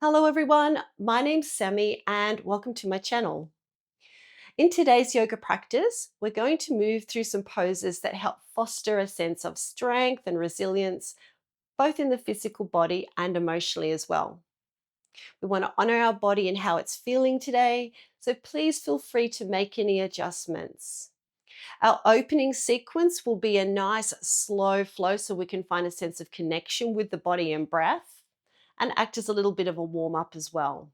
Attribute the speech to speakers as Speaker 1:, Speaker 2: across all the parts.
Speaker 1: Hello everyone, my name's Sammy and welcome to my channel. In today's yoga practice, we're going to move through some poses that help foster a sense of strength and resilience, both in the physical body and emotionally as well. We want to honor our body and how it's feeling today, so please feel free to make any adjustments. Our opening sequence will be a nice slow flow so we can find a sense of connection with the body and breath and act as a little bit of a warm up as well.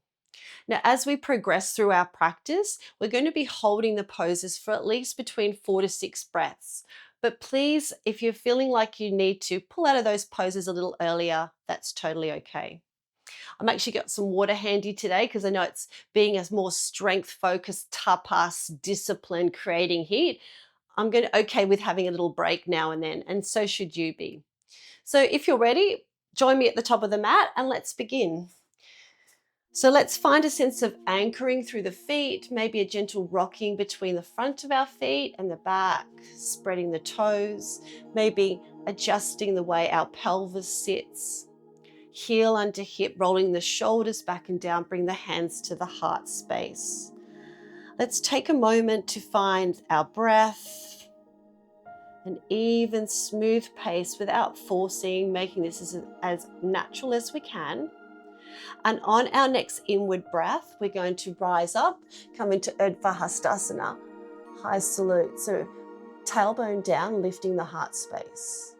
Speaker 1: Now, as we progress through our practice, we're going to be holding the poses for at least between 4 to 6 breaths. But please, if you're feeling like you need to pull out of those poses a little earlier, that's totally okay. I'm actually got some water handy today because I know it's being a more strength focused, tapas, discipline, creating heat. I'm going to okay with having a little break now and then, and so should you be. So if you're ready, join me at the top of the mat and let's begin. So let's find a sense of anchoring through the feet, maybe a gentle rocking between the front of our feet and the back, spreading the toes, maybe adjusting the way our pelvis sits. Heel under hip, rolling the shoulders back and down, bring the hands to the heart space. Let's take a moment to find our breath, an even, smooth pace without forcing, making this as natural as we can. And on our next inward breath, we're going to rise up, come into Urdhva Hastasana, high salute. So tailbone down, lifting the heart space.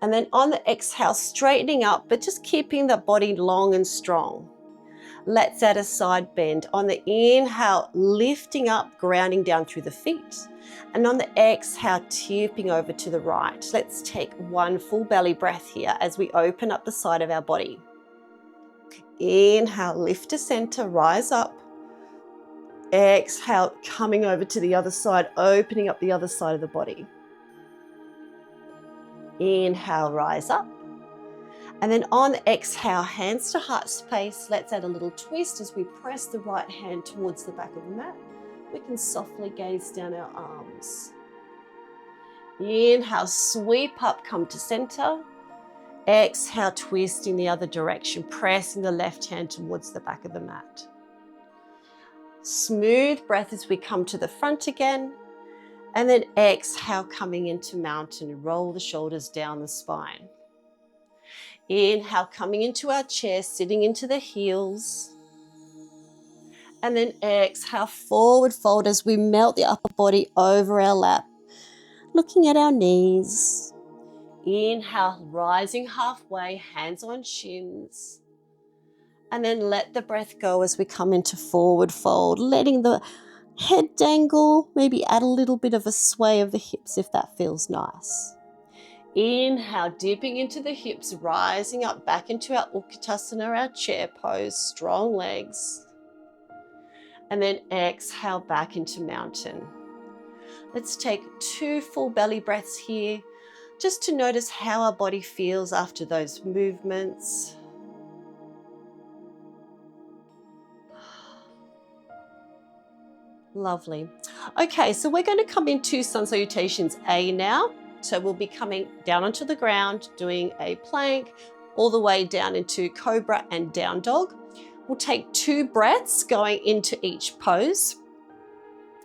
Speaker 1: And then on the exhale, straightening up, but just keeping the body long and strong. Let's add a side bend. On the inhale, lifting up, grounding down through the feet. And on the exhale, tipping over to the right. Let's take one full belly breath here as we open up the side of our body. Inhale, lift to center, rise up. Exhale, coming over to the other side, opening up the other side of the body. Inhale, rise up. And then on exhale, hands to heart space. Let's add a little twist as we press the right hand towards the back of the mat. We can softly gaze down our arms. Inhale, sweep up, come to center. Exhale, twisting the other direction, pressing the left hand towards the back of the mat. Smooth breath as we come to the front again. And then exhale, coming into mountain. Roll the shoulders down the spine. Inhale, coming into our chair, sitting into the heels. And then exhale, forward fold as we melt the upper body over our lap, looking at our knees. Inhale, rising halfway, hands on shins. And then let the breath go as we come into forward fold, letting the head dangle, maybe add a little bit of a sway of the hips if that feels nice. Inhale, dipping into the hips, rising up back into our Utkatasana, our chair pose, strong legs. And then exhale back into mountain. Let's take 2 full belly breaths here, just to notice how our body feels after those movements. Lovely. Okay, so we're going to come into sun salutations A now. So we'll be coming down onto the ground, doing a plank, all the way down into cobra and down dog. We'll take 2 breaths going into each pose.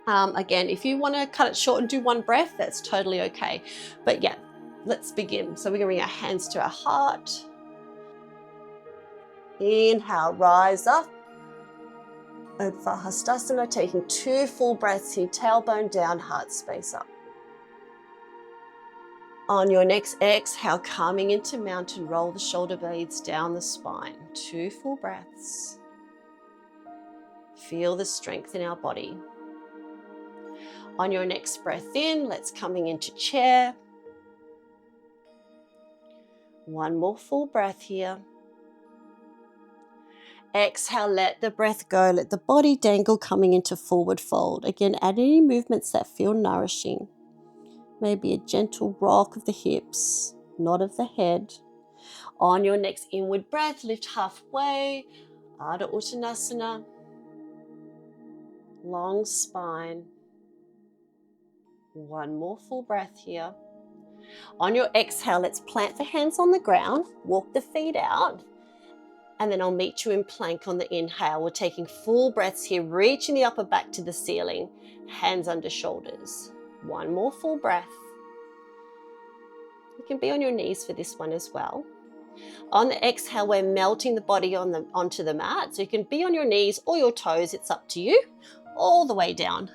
Speaker 1: Again, if you want to cut it short and do 1 breath, that's totally okay. But yeah, let's begin. So we're going to bring our hands to our heart. Inhale, rise up. Urdhva Hastasana, taking 2 full breaths here, tailbone down, heart space up. On your next exhale, coming into mountain, roll the shoulder blades down the spine. 2 full breaths. Feel the strength in our body. On your next breath in, let's coming into chair. 1 more full breath here. Exhale, let the breath go, let the body dangle, coming into forward fold. Again, add any movements that feel nourishing. Maybe a gentle rock of the hips, nod of the head. On your next inward breath, lift halfway, Ardha Uttanasana. Long spine. 1 more full breath here. On your exhale, let's plant the hands on the ground, walk the feet out, And then I'll meet you in plank on the inhale. We're taking full breaths here, reaching the upper back to the ceiling, hands under shoulders. One more full breath. You can be on your knees for this one as well. On the exhale, we're melting the body onto the mat. So you can be on your knees or your toes, it's up to you, all the way down.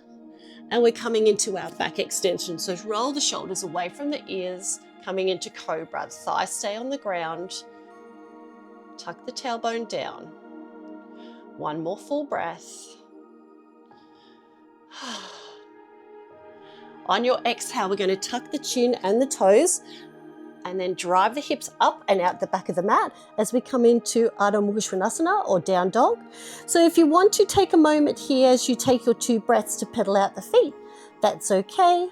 Speaker 1: And we're coming into our back extension. So roll the shoulders away from the ears, coming into cobra. Thighs stay on the ground. Tuck the tailbone down. One more full breath. On your exhale, we're going to tuck the chin and the toes and then drive the hips up and out the back of the mat as we come into Ardha Mukha Svanasana or down dog. So if you want to take a moment here as you take your 2 breaths to pedal out the feet, that's okay.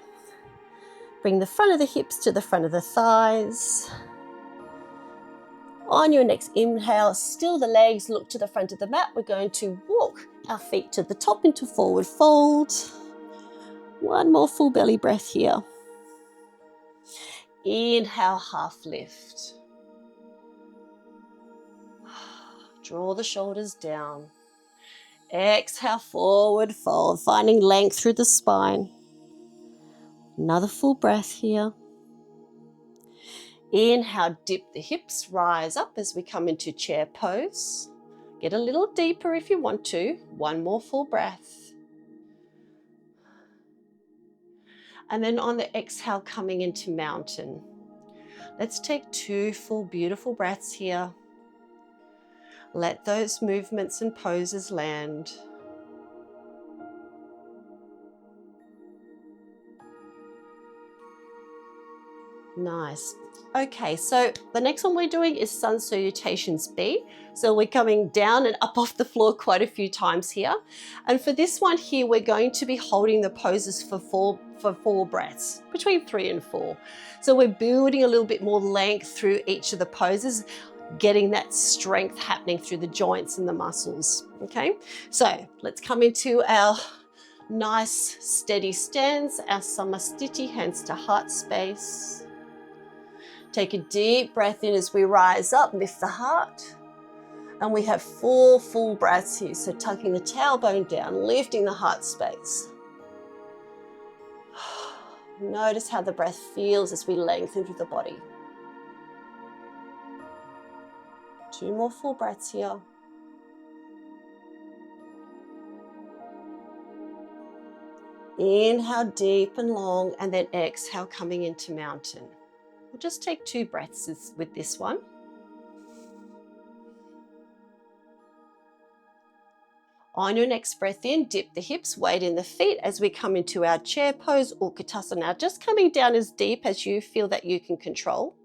Speaker 1: Bring the front of the hips to the front of the thighs. On your next inhale, still the legs, look to the front of the mat. We're going to walk our feet to the top into forward fold. One more full belly breath here. Inhale, half lift. Draw the shoulders down. Exhale, forward fold, finding length through the spine. Another full breath here. Inhale, dip the hips, rise up as we come into chair pose. Get a little deeper if you want to. One more full breath. And then on the exhale, coming into mountain. Let's take 2 full, beautiful breaths here. Let those movements and poses land. Nice. Okay, so the next one we're doing is Sun Salutations B. So we're coming down and up off the floor quite a few times here. And for this one here, we're going to be holding the poses for four breaths, between 3 and 4. So we're building a little bit more length through each of the poses, getting that strength happening through the joints and the muscles. Okay, so let's come into our nice steady stance, our Samasthiti, hands to heart space. Take a deep breath in as we rise up, lift the heart. And we have 4 full breaths here. So tucking the tailbone down, lifting the heart space. Notice how the breath feels as we lengthen through the body. 2 more full breaths here. Inhale deep and long, and then exhale coming into mountain. We'll just take 2 breaths with this one. On your next breath in, dip the hips, weight in the feet as we come into our chair pose or Utkatasana. Now just coming down as deep as you feel that you can control.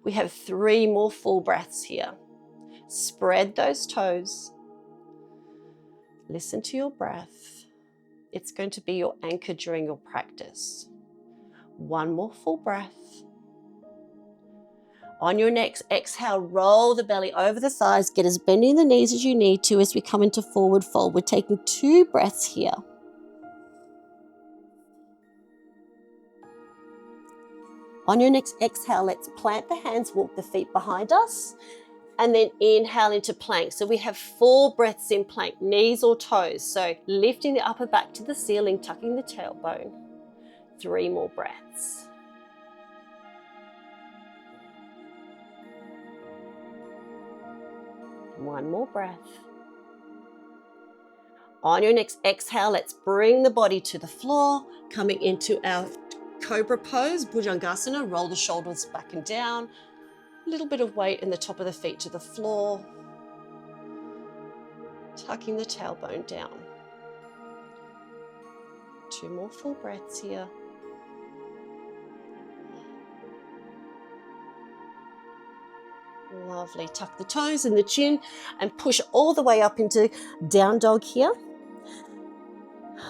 Speaker 1: We have 3 more full breaths here. Spread those toes. Listen to your breath. It's going to be your anchor during your practice. 1 more full breath. On your next exhale, roll the belly over the thighs. Get as bending the knees as you need to as we come into forward fold. We're taking 2 breaths here. On your next exhale, let's plant the hands, walk the feet behind us, and then inhale into plank. So we have 4 breaths in plank, knees or toes. So lifting the upper back to the ceiling, tucking the tailbone. 3 more breaths. One more breath. On your next exhale, let's bring the body to the floor, coming into our cobra pose, Bhujangasana. Roll the shoulders back and down. A little bit of weight in the top of the feet to the floor. Tucking the tailbone down. 2 more full breaths here. Lovely. Tuck the toes and the chin and push all the way up into down dog here.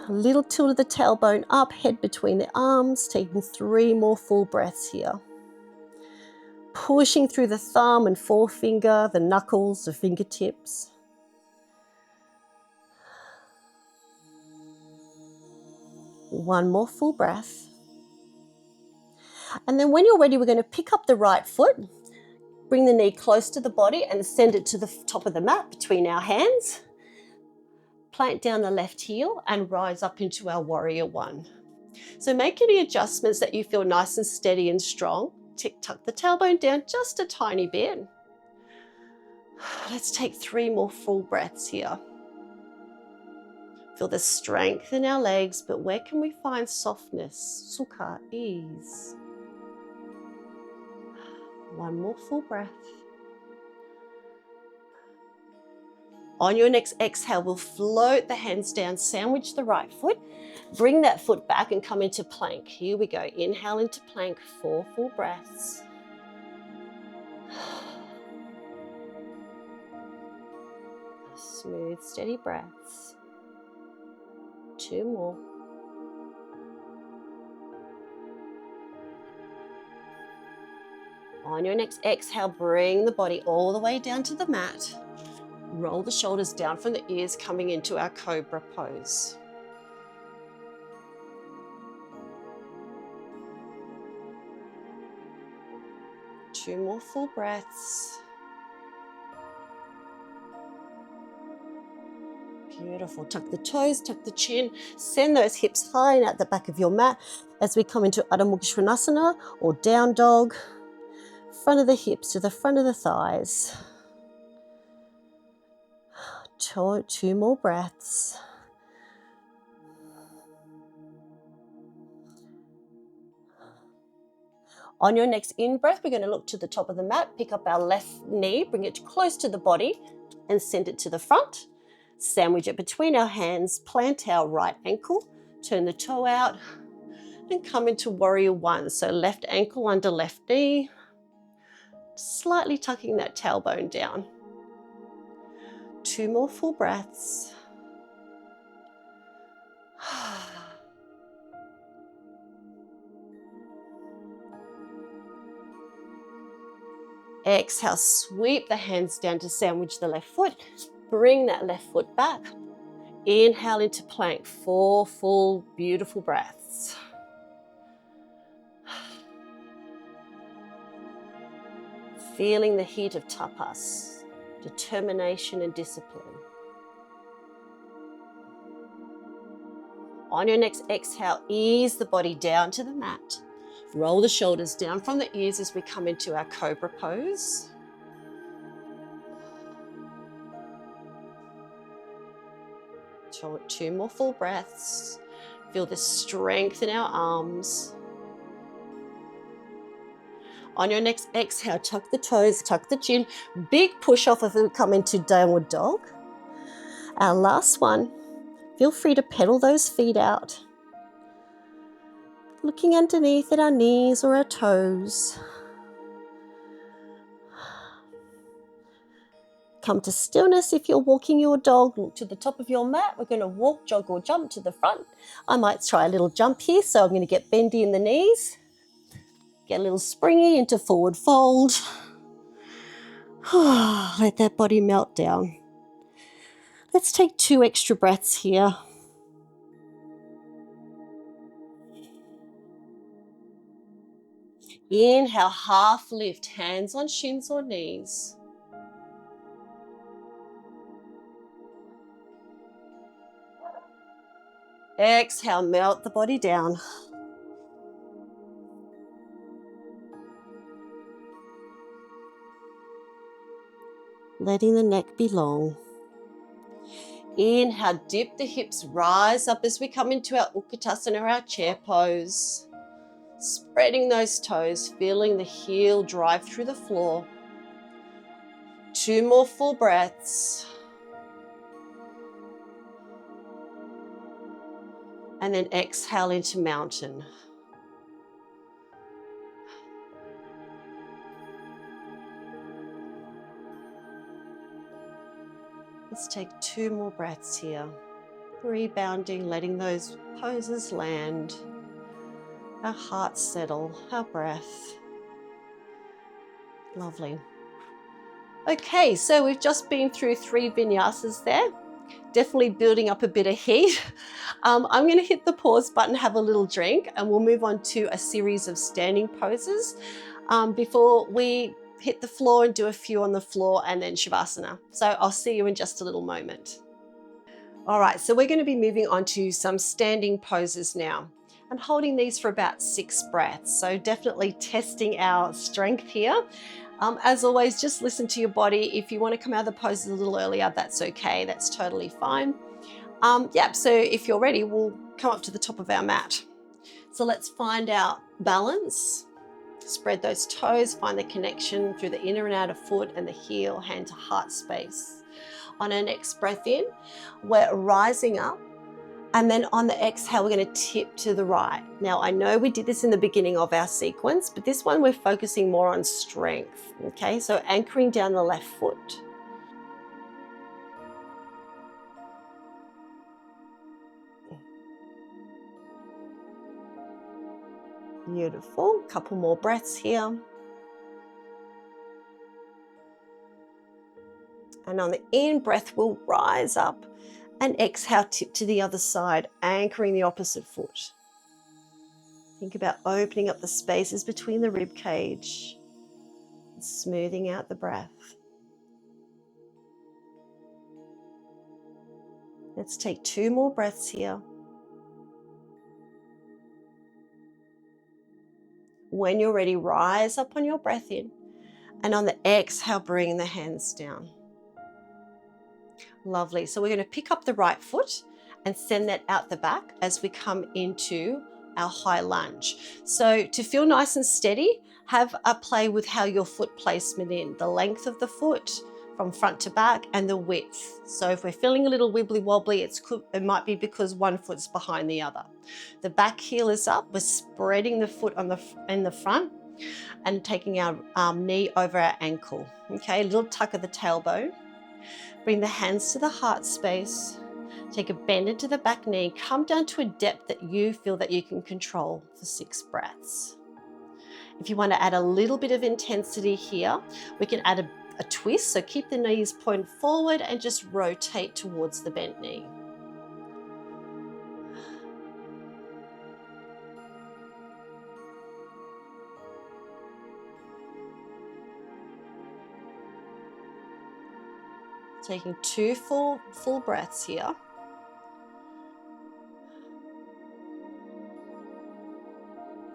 Speaker 1: A little tilt of the tailbone up, head between the arms, taking 3 more full breaths here. Pushing through the thumb and forefinger, the knuckles, the fingertips. One more full breath. And then when you're ready, we're going to pick up the right foot, Bring the knee close to the body and send it to the top of the mat between our hands. Plant down the left heel and rise up into our warrior one. So make any adjustments that you feel nice and steady and strong. Tuck the tailbone down just a tiny bit. Let's take 3 more full breaths here. Feel the strength in our legs, but where can we find softness, sukha, ease? 1 more full breath. On your next exhale, we'll float the hands down, sandwich the right foot, bring that foot back and come into plank. Here we go. Inhale into plank, 4 full breaths. Smooth, steady breaths. 2 more. On your next exhale, bring the body all the way down to the mat. Roll the shoulders down from the ears, coming into our cobra pose. Two more full breaths. Beautiful. Tuck the toes, tuck the chin, send those hips high and out the back of your mat as we come into Adho Mukha Svanasana or down dog. Front of the hips to the front of the thighs. 2 more breaths. On your next in-breath, we're going to look to the top of the mat, pick up our left knee, bring it close to the body and send it to the front. Sandwich it between our hands, plant our right ankle, turn the toe out and come into warrior one. So left ankle under left knee, slightly tucking that tailbone down. 2 more full breaths. Exhale, sweep the hands down to sandwich the left foot. Bring that left foot back. Inhale into plank, 4 full, beautiful breaths. Feeling the heat of tapas, determination and discipline. On your next exhale, ease the body down to the mat. Roll the shoulders down from the ears as we come into our cobra pose. Two more full breaths. Feel the strength in our arms. On your next exhale, tuck the toes, tuck the chin. Big push off as we come into downward dog. Our last one. Feel free to pedal those feet out. Looking underneath at our knees or our toes. Come to stillness if you're walking your dog. Look to the top of your mat. We're going to walk, jog or jump to the front. I might try a little jump here, so I'm going to get bendy in the knees. Get a little springy into forward fold. Let that body melt down. Let's take 2 extra breaths here. Inhale, half lift, hands on shins or knees. Exhale, melt the body down. Letting the neck be long. Inhale, dip the hips, rise up as we come into our Utkatasana, our chair pose. Spreading those toes, feeling the heel drive through the floor. 2 more full breaths. And then exhale into mountain. Let's take 2 more breaths here. Rebounding, letting those poses land. Our heart settle, our breath. Lovely. Okay, so we've just been through 3 vinyasas there. Definitely building up a bit of heat. I'm going to hit the pause button, have a little drink, and we'll move on to a series of standing poses. Before we hit the floor and do a few on the floor and then Shavasana. So I'll see you in just a little moment. All right, so we're going to be moving on to some standing poses now and holding these for about 6 breaths. So definitely testing our strength here. As always, just listen to your body. If you want to come out of the poses a little earlier, that's okay. That's totally fine. So if you're ready, we'll come up to the top of our mat. So let's find our balance. Spread those toes, find the connection through the inner and outer foot and the heel, hand to heart space. On our next breath in, we're rising up. And then on the exhale, we're going to tip to the right. Now, I know we did this in the beginning of our sequence, but this one we're focusing more on strength. Okay, so anchoring down the left foot. Beautiful. Couple more breaths here. And on the in breath, we'll rise up and exhale, tip to the other side, anchoring the opposite foot. Think about opening up the spaces between the rib cage, smoothing out the breath. Let's take 2 more breaths here. When you're ready, rise up on your breath in, and on the exhale, bring the hands down. Lovely. So we're going to pick up the right foot and send that out the back as we come into our high lunge. So to feel nice and steady, have a play with how your foot placement in, the length of the foot from front to back and the width. So if we're feeling a little wibbly wobbly, it might be because one foot's behind the other. The back heel is up. We're spreading the foot in the front and taking our knee over our ankle. Okay, a little tuck of the tailbone. Bring the hands to the heart space. Take a bend into the back knee. Come down to a depth that you feel that you can control for 6 breaths. If you want to add a little bit of intensity here, we can add a twist. So keep the knees pointed forward and just rotate towards the bent knee. Taking 2 full breaths here.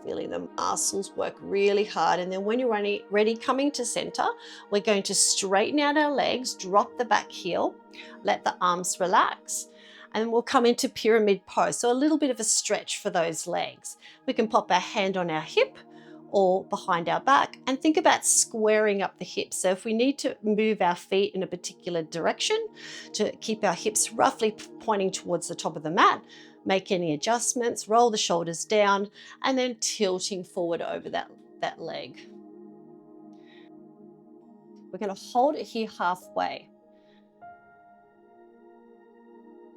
Speaker 1: Feeling the muscles work really hard. And then when you're ready, coming to center, we're going to straighten out our legs, drop the back heel, let the arms relax, and then we'll come into pyramid pose. So a little bit of a stretch for those legs. We can pop our hand on our hip or behind our back and think about squaring up the hips. So if we need to move our feet in a particular direction to keep our hips roughly pointing towards the top of the mat, make any adjustments, roll the shoulders down, and then tilting forward over that leg. We're going to hold it here halfway.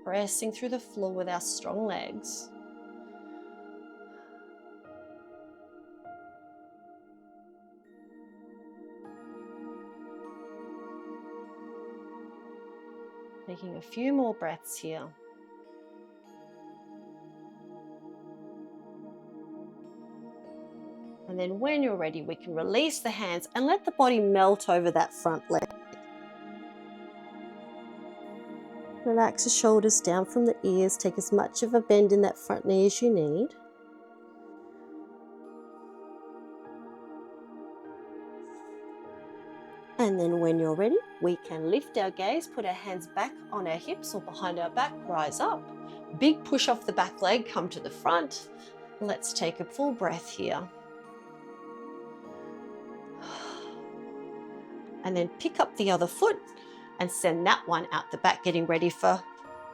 Speaker 1: Pressing through the floor with our strong legs. Taking a few more breaths here. And then when you're ready, we can release the hands and let the body melt over that front leg. Relax the shoulders down from the ears. Take as much of a bend in that front knee as you need. And then when you're ready, we can lift our gaze, put our hands back on our hips or behind our back, rise up. Big push off the back leg, come to the front. Let's take a full breath here. And then pick up the other foot and send that one out the back, getting ready for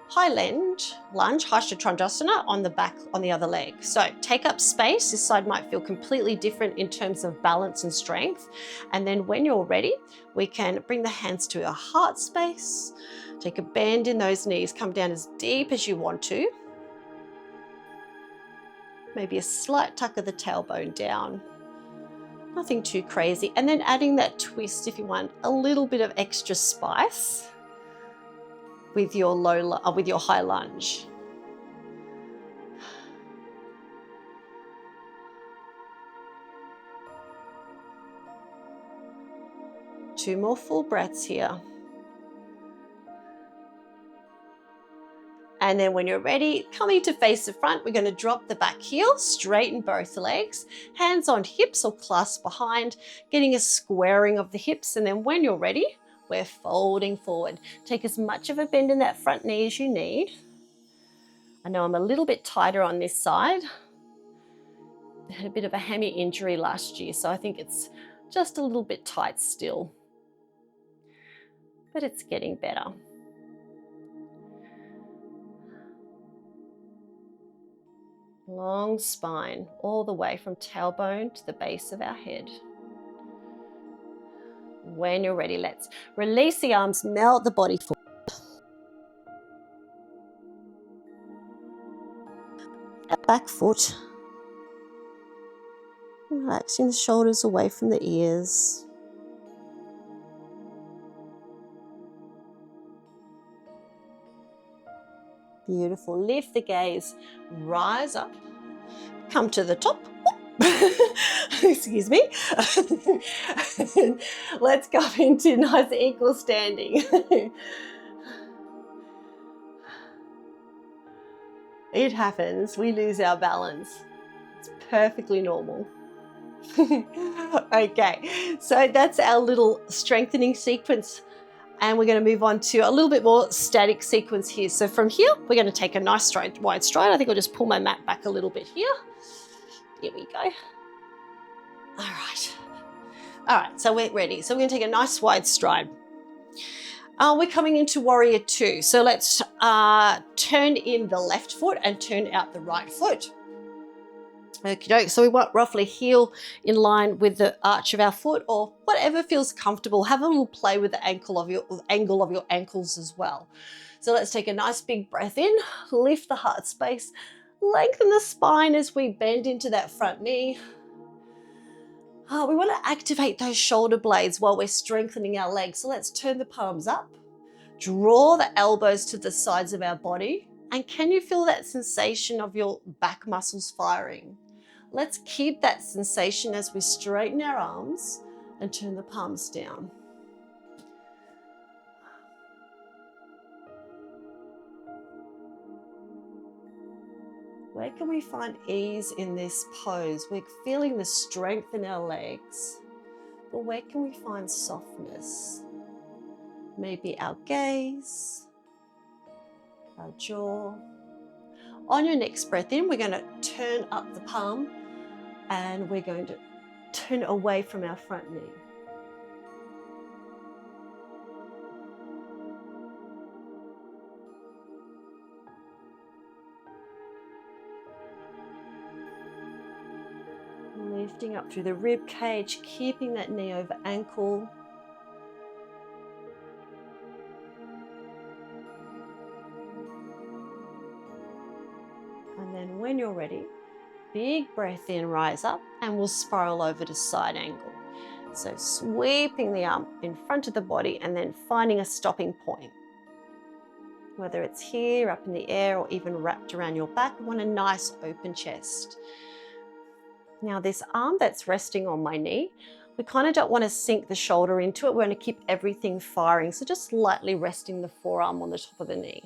Speaker 1: high lunge, Hashtha on the back, on the other leg. So take up space. This side might feel completely different in terms of balance and strength. And then when you're ready, we can bring the hands to our heart space. Take a bend in those knees. Come down as deep as you want to. Maybe a slight tuck of the tailbone down. Nothing too crazy. And then adding that twist if you want a little bit of extra spice with your high lunge. 2 more full breaths here. And then when you're ready, coming to face the front, we're going to drop the back heel, straighten both legs, hands on hips or clasp behind, getting a squaring of the hips. And then when you're ready, we're folding forward. Take as much of a bend in that front knee as you need. I know I'm a little bit tighter on this side. I had a bit of a hammy injury last year, so I think it's just a little bit tight still. But it's getting better. Long spine, all the way from tailbone to the base of our head. When you're ready, let's release the arms, melt the body forward. Back foot. Relaxing the shoulders away from the ears. Beautiful. Lift the gaze, rise up, come to the top. Excuse me. Let's go into nice equal standing. It happens. We lose our balance. It's perfectly normal. Okay, so that's our little strengthening sequence. And we're going to move on to a little bit more static sequence here. So from here, we're going to take a nice wide stride. I think I'll just pull my mat back a little bit here. Here we go. All right. All right, so we're ready. So we're going to take a nice wide stride. We're coming into warrior 2. So let's turn in the left foot and turn out the right foot. Okay, so we want roughly heel in line with the arch of our foot, or whatever feels comfortable. Have a little play with the angle of your ankles as well. So let's take a nice big breath in, lift the heart space, lengthen the spine as we bend into that front knee. We want to activate those shoulder blades while we're strengthening our legs. So let's turn the palms up, draw the elbows to the sides of our body. And can you feel that sensation of your back muscles firing? Let's keep that sensation as we straighten our arms and turn the palms down. Where can we find ease in this pose? We're feeling the strength in our legs, but where can we find softness? Maybe our gaze, our jaw. On your next breath in, we're going to turn up the palm and we're going to turn away from our front knee. Lifting up through the rib cage, keeping that knee over ankle. And then when you're ready, big breath in, rise up, and we'll spiral over to side angle. So sweeping the arm in front of the body and then finding a stopping point. Whether it's here, up in the air, or even wrapped around your back, we want a nice open chest. Now this arm that's resting on my knee, we kind of don't want to sink the shoulder into it. We're going to keep everything firing. So just lightly resting the forearm on the top of the knee.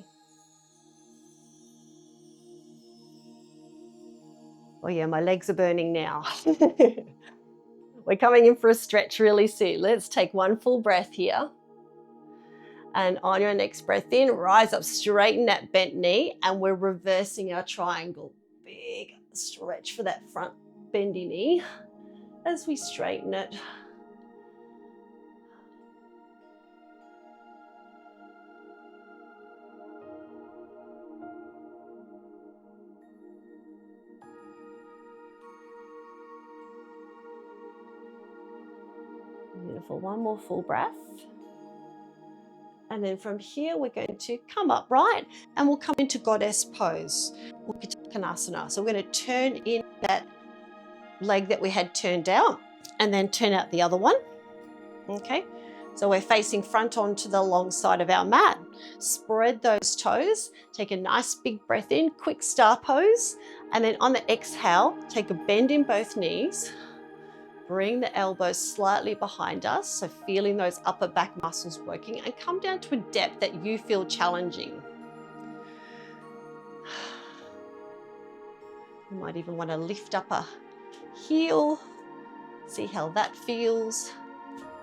Speaker 1: Oh yeah, my legs are burning now. We're coming in for a stretch really soon. Let's take one full breath here. And on your next breath in, rise up, straighten that bent knee, and we're reversing our triangle. Big stretch for that front bendy knee as we straighten it. Beautiful. One more full breath. And then from here, we're going to come upright and we'll come into goddess pose, Uttanasana. So we're going to turn in that leg that we had turned out and then turn out the other one. Okay, so we're facing front onto the long side of our mat. Spread those toes, take a nice big breath in, quick star pose, and then on the exhale, take a bend in both knees. Bring the elbows slightly behind us, so feeling those upper back muscles working, and come down to a depth that you feel challenging. You might even want to lift up a heel, see how that feels.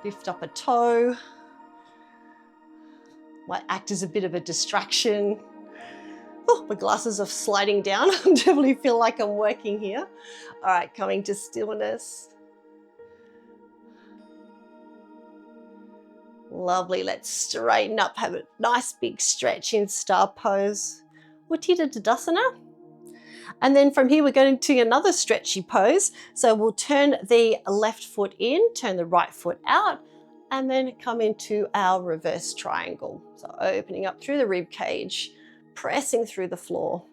Speaker 1: Lift up a toe. Might act as a bit of a distraction. Oh, my glasses are sliding down. I definitely feel like I'm working here. All right, coming to stillness. Lovely, let's straighten up, have a nice big stretch in star pose. Uttita Tadasana. And then from here, we're going to another stretchy pose. So we'll turn the left foot in, turn the right foot out, and then come into our reverse triangle. So opening up through the rib cage, pressing through the floor.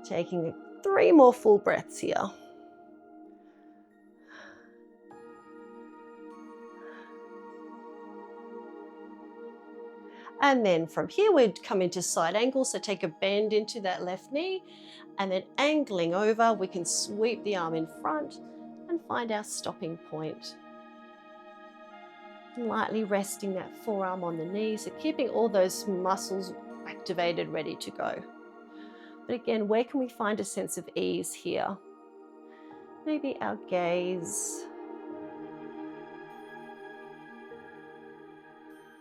Speaker 1: Taking 3 more full breaths here. And then from here, we'd come into side angle. So take a bend into that left knee, and then angling over, we can sweep the arm in front and find our stopping point. Lightly resting that forearm on the knee, so keeping all those muscles activated, ready to go. But again, where can we find a sense of ease here? Maybe our gaze.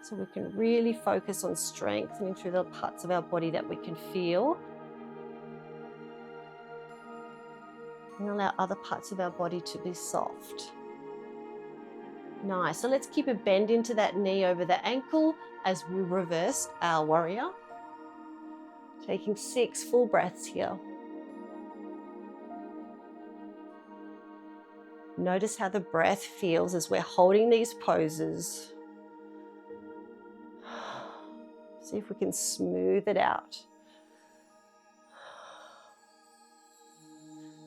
Speaker 1: So we can really focus on strengthening through the parts of our body that we can feel. And allow other parts of our body to be soft. Nice, so let's keep a bend into that knee over the ankle as we reverse our warrior. Taking 6 full breaths here. Notice how the breath feels as we're holding these poses. See if we can smooth it out.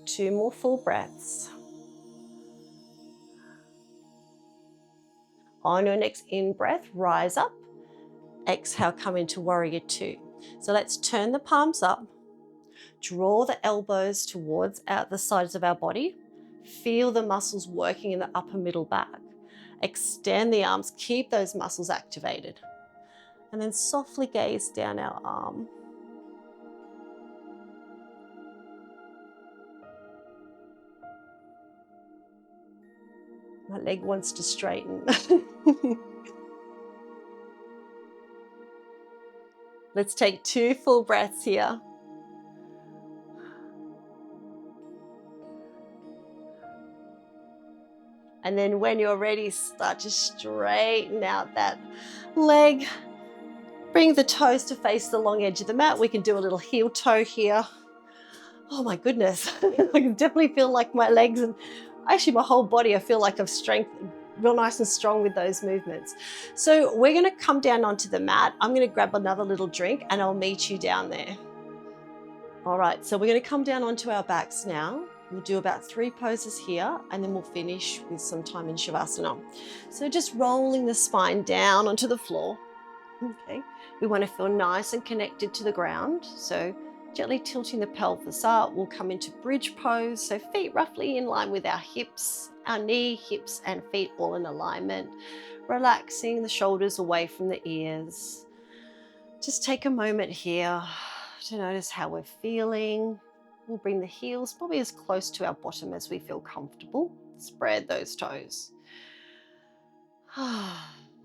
Speaker 1: 2 more full breaths. On your next in-breath, rise up. Exhale, come into warrior 2. So let's turn the palms up. Draw the elbows towards out the sides of our body. Feel the muscles working in the upper middle back. Extend the arms, keep those muscles activated. And then softly gaze down our arm. My leg wants to straighten. Let's take 2 full breaths here. And then when you're ready, start to straighten out that leg. Bring the toes to face the long edge of the mat. We can do a little heel toe here. Oh my goodness. I can definitely feel like my legs and actually my whole body, I feel like I've strengthened, real nice and strong with those movements. So we're going to come down onto the mat. I'm going to grab another little drink and I'll meet you down there. All right, so we're going to come down onto our backs now. We'll do about 3 poses here and then we'll finish with some time in Shavasana. So just rolling the spine down onto the floor. Okay, we want to feel nice and connected to the ground. So gently tilting the pelvis up, we'll come into bridge pose. So feet roughly in line with our hips, our knee, hips and feet all in alignment. Relaxing the shoulders away from the ears. Just take a moment here to notice how we're feeling. We'll bring the heels probably as close to our bottom as we feel comfortable. Spread those toes.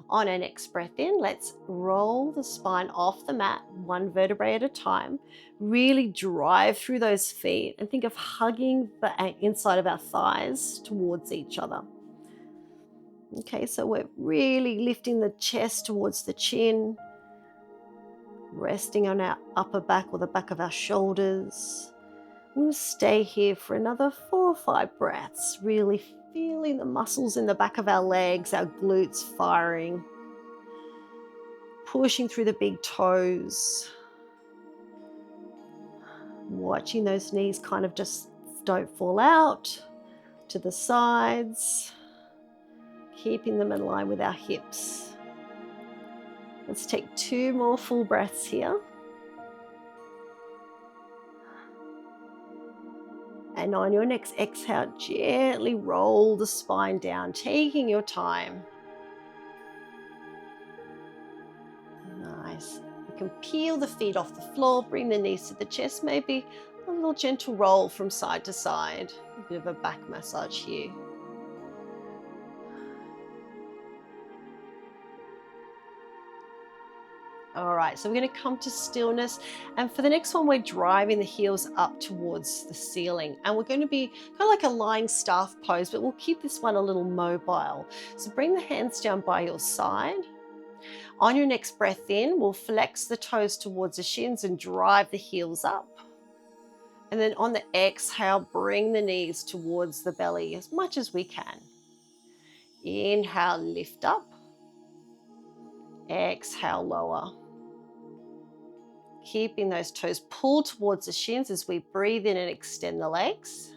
Speaker 1: On our next breath in, let's roll the spine off the mat, 1 vertebrae at a time. Really drive through those feet and think of hugging the inside of our thighs towards each other. Okay, so we're really lifting the chest towards the chin, resting on our upper back or the back of our shoulders. We'll stay here for another 4 or 5 breaths, really feeling the muscles in the back of our legs, our glutes firing, pushing through the big toes, watching those knees kind of just don't fall out to the sides, keeping them in line with our hips. Let's take 2 more full breaths here. And on your next exhale, gently roll the spine down, taking your time. Nice. You can peel the feet off the floor, bring the knees to the chest, maybe a little gentle roll from side to side. A bit of a back massage here. All right, so we're going to come to stillness. And for the next one, we're driving the heels up towards the ceiling. And we're going to be kind of like a lying staff pose, but we'll keep this one a little mobile. So bring the hands down by your side. On your next breath in, we'll flex the toes towards the shins and drive the heels up. And then on the exhale, bring the knees towards the belly as much as we can. Inhale, lift up. Exhale, lower. Keeping those toes pulled towards the shins as we breathe in and extend the legs.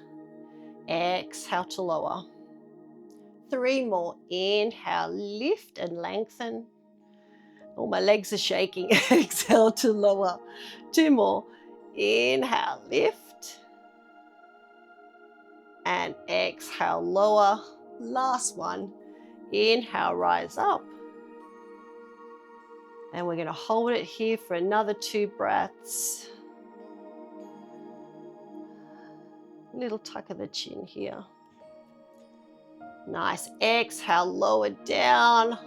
Speaker 1: Exhale to lower. 3 more. Inhale, lift and lengthen. Oh, my legs are shaking. Exhale to lower. 2 more. Inhale, lift. And exhale, lower. Last one. Inhale, rise up. And we're going to hold it here for another 2 breaths. Little tuck of the chin here. Nice. Exhale, lower down.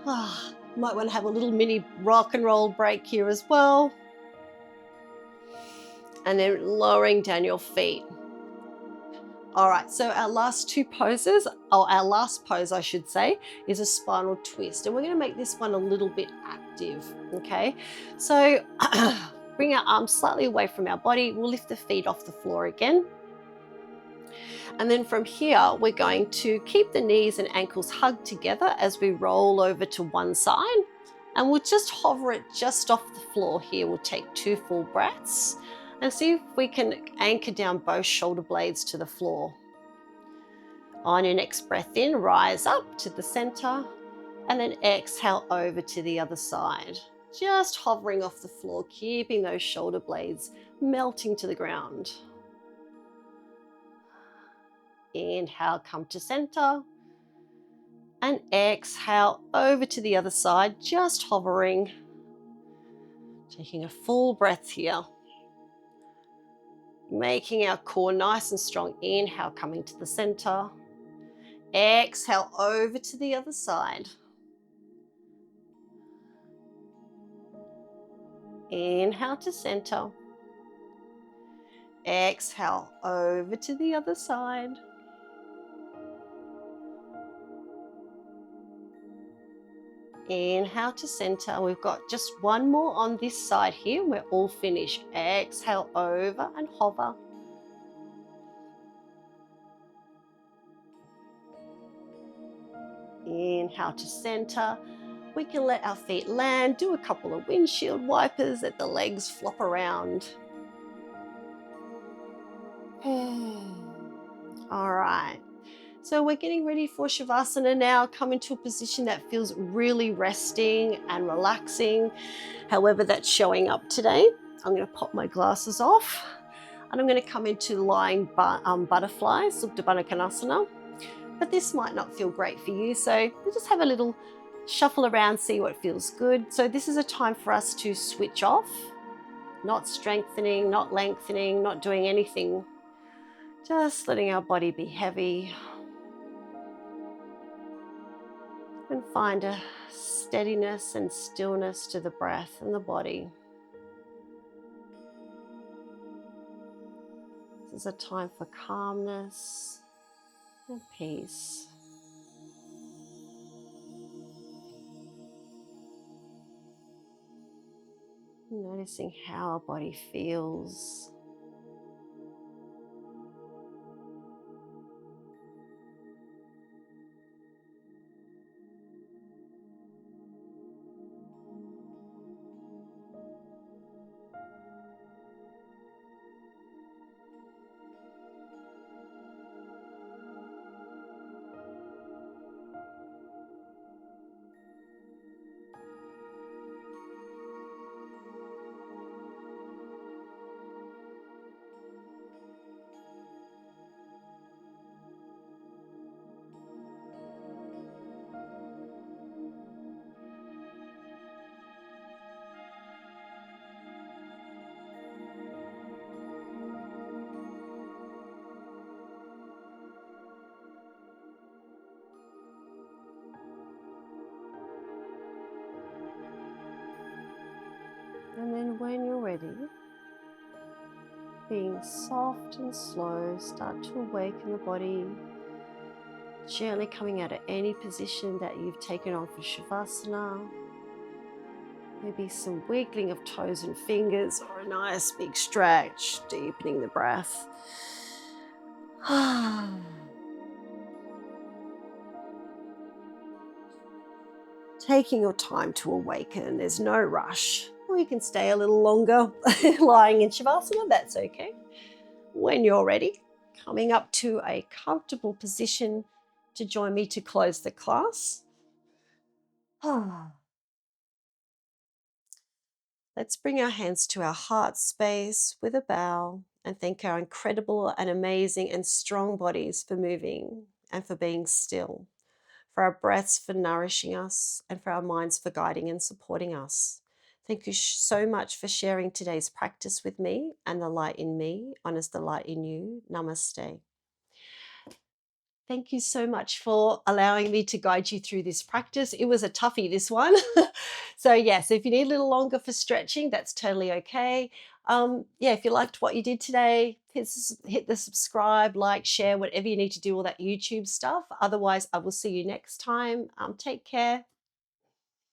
Speaker 1: Might want to have a little mini rock and roll break here as well. And then lowering down your feet. All right, so our last 2 poses, or our last pose, I should say, is a spinal twist. And we're going to make this one a little bit active, okay? So bring our arms slightly away from our body. We'll lift the feet off the floor again. And then from here, we're going to keep the knees and ankles hugged together as we roll over to one side. And we'll just hover it just off the floor here. We'll take 2 full breaths and see if we can anchor down both shoulder blades to the floor. On your next breath in, rise up to the center and then exhale over to the other side. Just hovering off the floor, keeping those shoulder blades melting to the ground. Inhale, come to center. And exhale over to the other side, just hovering. Taking a full breath here. Making our core nice and strong. Inhale, coming to the center. Exhale over to the other side. Inhale to center. Exhale over to the other side. Inhale to center. We've got just 1 more on this side here. We're all finished. Exhale over and hover. Inhale to center. We can let our feet land, do a couple of windshield wipers, let the legs flop around. All right. So we're getting ready for Shavasana now. Come into a position that feels really resting and relaxing. However that's showing up today. I'm going to pop my glasses off and I'm going to come into lying butterfly, Supta Baddha Konasana. But this might not feel great for you. So we'll just have a little shuffle around, see what feels good. So this is a time for us to switch off, not strengthening, not lengthening, not doing anything. Just letting our body be heavy. And find a steadiness and stillness to the breath and the body. This is a time for calmness and peace. Noticing how our body feels. And when you're ready, being soft and slow, start to awaken the body, gently coming out of any position that you've taken on for Shavasana. Maybe some wiggling of toes and fingers, or a nice big stretch, deepening the breath. Taking your time to awaken, there's no rush. Or you can stay a little longer lying in Shavasana, that's okay. When you're ready, coming up to a comfortable position to join me to close the class. Let's bring our hands to our heart space with a bow and thank our incredible and amazing and strong bodies for moving and for being still, for our breaths for nourishing us, and for our minds for guiding and supporting us. Thank you so much for sharing today's practice with me, and the light in me honors the light in you. Namaste. Thank you so much for allowing me to guide you through this practice. It was a toughie, this one. So yes, if you need a little longer for stretching, that's totally okay. Yeah, if you liked what you did today, hit the subscribe, like, share, whatever you need to do, all that YouTube stuff. Otherwise, I will see you next time. Take care.